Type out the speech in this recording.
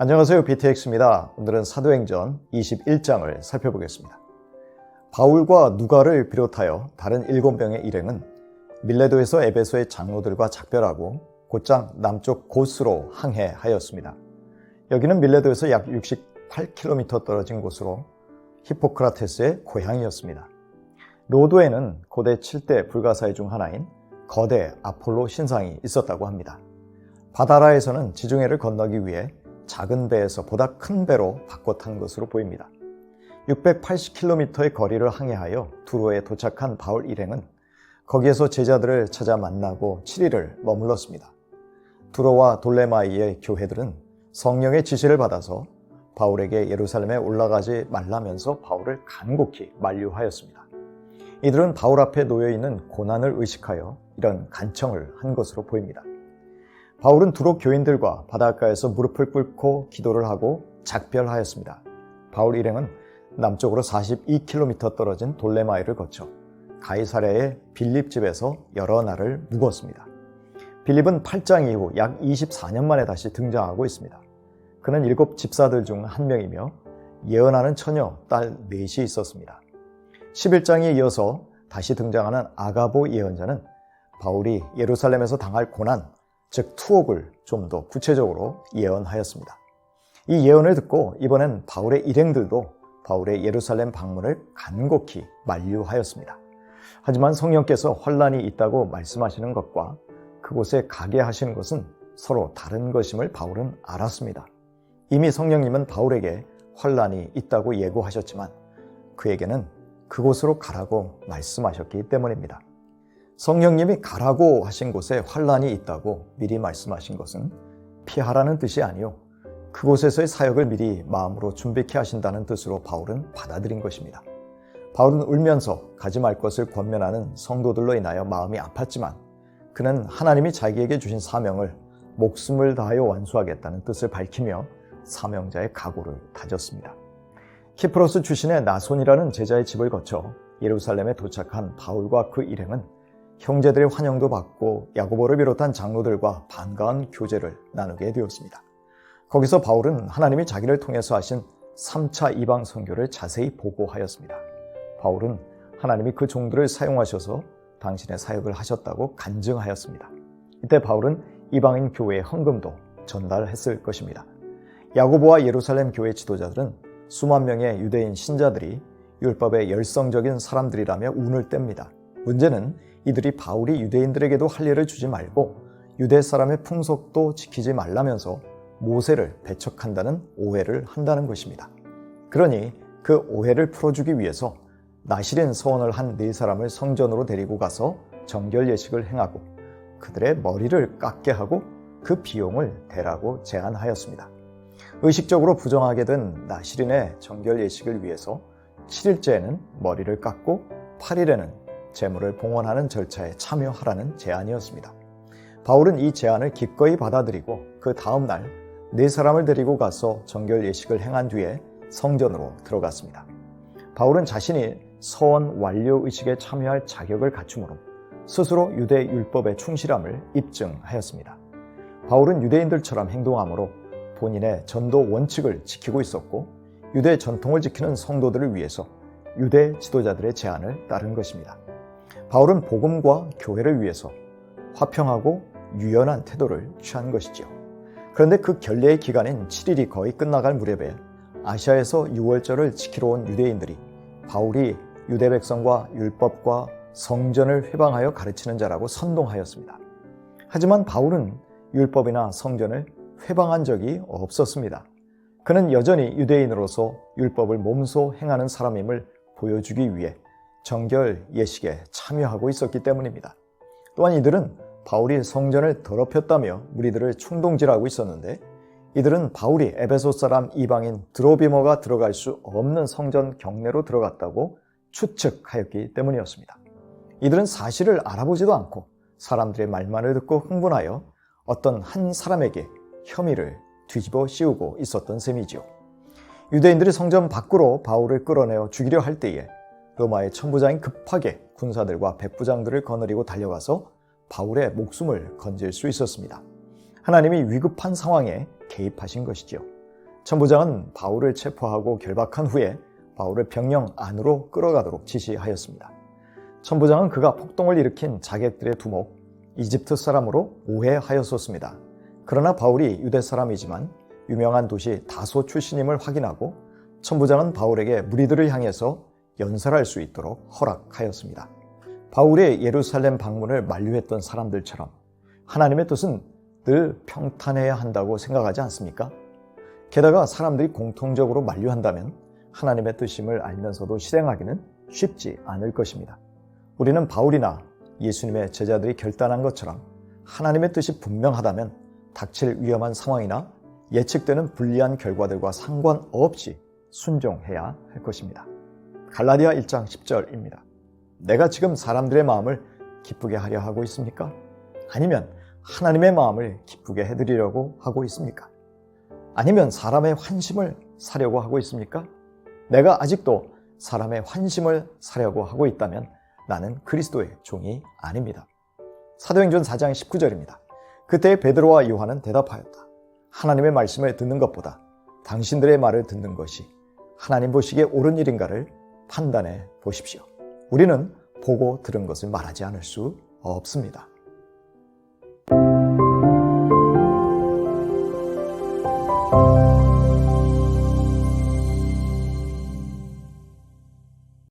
안녕하세요. BTX입니다. 오늘은 사도행전 21장을 살펴보겠습니다. 바울과 누가를 비롯하여 다른 7명의 일행은 밀레도에서 에베소의 장로들과 작별하고 곧장 남쪽 고스로 항해하였습니다. 여기는 밀레도에서 약 68km 떨어진 곳으로 히포크라테스의 고향이었습니다. 로도에는 고대 7대 불가사의 중 하나인 거대 아폴로 신상이 있었다고 합니다. 바다라에서는 지중해를 건너기 위해 작은 배에서 보다 큰 배로 바꿔 탄 것으로 보입니다. 680km의 거리를 항해하여 두로에 도착한 바울 일행은 거기에서 제자들을 찾아 만나고 7일을 머물렀습니다. 두로와 돌레마이의 교회들은 성령의 지시를 받아서 바울에게 예루살렘에 올라가지 말라면서 바울을 간곡히 만류하였습니다. 이들은 바울 앞에 놓여있는 고난을 의식하여 이런 간청을 한 것으로 보입니다. 바울은 두로 교인들과 바닷가에서 무릎을 꿇고 기도를 하고 작별하였습니다. 바울 일행은 남쪽으로 42km 떨어진 돌레마이를 거쳐 가이사랴의 빌립 집에서 여러 날을 묵었습니다. 빌립은 8장 이후 약 24년 만에 다시 등장하고 있습니다. 그는 7 집사들 중 한 명이며 예언하는 처녀 딸 넷이 있었습니다. 11장에 이어서 다시 등장하는 아가보 예언자는 바울이 예루살렘에서 당할 고난, 즉 투옥을 좀 더 구체적으로 예언하였습니다. 이 예언을 듣고 이번엔 바울의 일행들도 바울의 예루살렘 방문을 간곡히 만류하였습니다. 하지만 성령께서 환난이 있다고 말씀하시는 것과 그곳에 가게 하시는 것은 서로 다른 것임을 바울은 알았습니다. 이미 성령님은 바울에게 환난이 있다고 예고하셨지만 그에게는 그곳으로 가라고 말씀하셨기 때문입니다. 성령님이 가라고 하신 곳에 환난이 있다고 미리 말씀하신 것은 피하라는 뜻이 아니요 그곳에서의 사역을 미리 마음으로 준비케 하신다는 뜻으로 바울은 받아들인 것입니다. 바울은 울면서 가지 말 것을 권면하는 성도들로 인하여 마음이 아팠지만 그는 하나님이 자기에게 주신 사명을 목숨을 다하여 완수하겠다는 뜻을 밝히며 사명자의 각오를 다졌습니다. 키프로스 출신의 나손이라는 제자의 집을 거쳐 예루살렘에 도착한 바울과 그 일행은 형제들의 환영도 받고 야고보를 비롯한 장로들과 반가운 교제를 나누게 되었습니다. 거기서 바울은 하나님이 자기를 통해서 하신 3차 이방 선교를 자세히 보고하였습니다. 바울은 하나님이 그 종들을 사용하셔서 당신의 사역을 하셨다고 간증하였습니다. 이때 바울은 이방인 교회의 헌금도 전달했을 것입니다. 야고보와 예루살렘 교회 지도자들은 수만 명의 유대인 신자들이 율법의 열성적인 사람들이라며 운을 뗍니다. 문제는 이들이 바울이 유대인들에게도 할례를 주지 말고 유대 사람의 풍속도 지키지 말라면서 모세를 배척한다는 오해를 한다는 것입니다. 그러니 그 오해를 풀어주기 위해서 나실인 서원을 한 4사람을 성전으로 데리고 가서 정결 예식을 행하고 그들의 머리를 깎게 하고 그 비용을 대라고 제안하였습니다. 의식적으로 부정하게 된 나실인의 정결 예식을 위해서 7일째에는 머리를 깎고 8일에는 제물을 봉헌하는 절차에 참여하라는 제안이었습니다. 바울은 이 제안을 기꺼이 받아들이고 그 다음 날 4사람을 데리고 가서 정결 예식을 행한 뒤에 성전으로 들어갔습니다. 바울은 자신이 서원 완료 의식에 참여할 자격을 갖추므로 스스로 유대 율법에 충실함을 입증하였습니다. 바울은 유대인들처럼 행동하므로 본인의 전도 원칙을 지키고 있었고 유대 전통을 지키는 성도들을 위해서 유대 지도자들의 제안을 따른 것입니다. 바울은 복음과 교회를 위해서 화평하고 유연한 태도를 취한 것이지요. 그런데 그 결례의 기간인 7일이 거의 끝나갈 무렵에 아시아에서 6월절을 지키러 온 유대인들이 바울이 유대 백성과 율법과 성전을 회방하여 가르치는 자라고 선동하였습니다. 하지만 바울은 율법이나 성전을 회방한 적이 없었습니다. 그는 여전히 유대인으로서 율법을 몸소 행하는 사람임을 보여주기 위해 정결 예식에 참여하고 있었기 때문입니다. 또한 이들은 바울이 성전을 더럽혔다며 무리들을 충동질하고 있었는데 이들은 바울이 에베소 사람 이방인 드로비머가 들어갈 수 없는 성전 경내로 들어갔다고 추측하였기 때문이었습니다. 이들은 사실을 알아보지도 않고 사람들의 말만을 듣고 흥분하여 어떤 한 사람에게 혐의를 뒤집어 씌우고 있었던 셈이지요. 유대인들이 성전 밖으로 바울을 끌어내어 죽이려 할 때에 로마의 천부장이 급하게 군사들과 백부장들을 거느리고 달려가서 바울의 목숨을 건질 수 있었습니다. 하나님이 위급한 상황에 개입하신 것이지요. 천부장은 바울을 체포하고 결박한 후에 바울을 병영 안으로 끌어가도록 지시하였습니다. 천부장은 그가 폭동을 일으킨 자객들의 두목 이집트 사람으로 오해하였었습니다. 그러나 바울이 유대 사람이지만 유명한 도시 다소 출신임을 확인하고 천부장은 바울에게 무리들을 향해서 연설할 수 있도록 허락하였습니다. 바울의 예루살렘 방문을 만류했던 사람들처럼 하나님의 뜻은 늘 평탄해야 한다고 생각하지 않습니까? 게다가 사람들이 공통적으로 만류한다면 하나님의 뜻임을 알면서도 실행하기는 쉽지 않을 것입니다. 우리는 바울이나 예수님의 제자들이 결단한 것처럼 하나님의 뜻이 분명하다면 닥칠 위험한 상황이나 예측되는 불리한 결과들과 상관없이 순종해야 할 것입니다. 갈라디아 1장 10절입니다. 내가 지금 사람들의 마음을 기쁘게 하려 하고 있습니까? 아니면 하나님의 마음을 기쁘게 해드리려고 하고 있습니까? 아니면 사람의 환심을 사려고 하고 있습니까? 내가 아직도 사람의 환심을 사려고 하고 있다면 나는 그리스도의 종이 아닙니다. 사도행전 4장 19절입니다. 그때 베드로와 요한은 대답하였다. 하나님의 말씀을 듣는 것보다 당신들의 말을 듣는 것이 하나님 보시기에 옳은 일인가를 판단해 보십시오. 우리는 보고 들은 것을 말하지 않을 수 없습니다.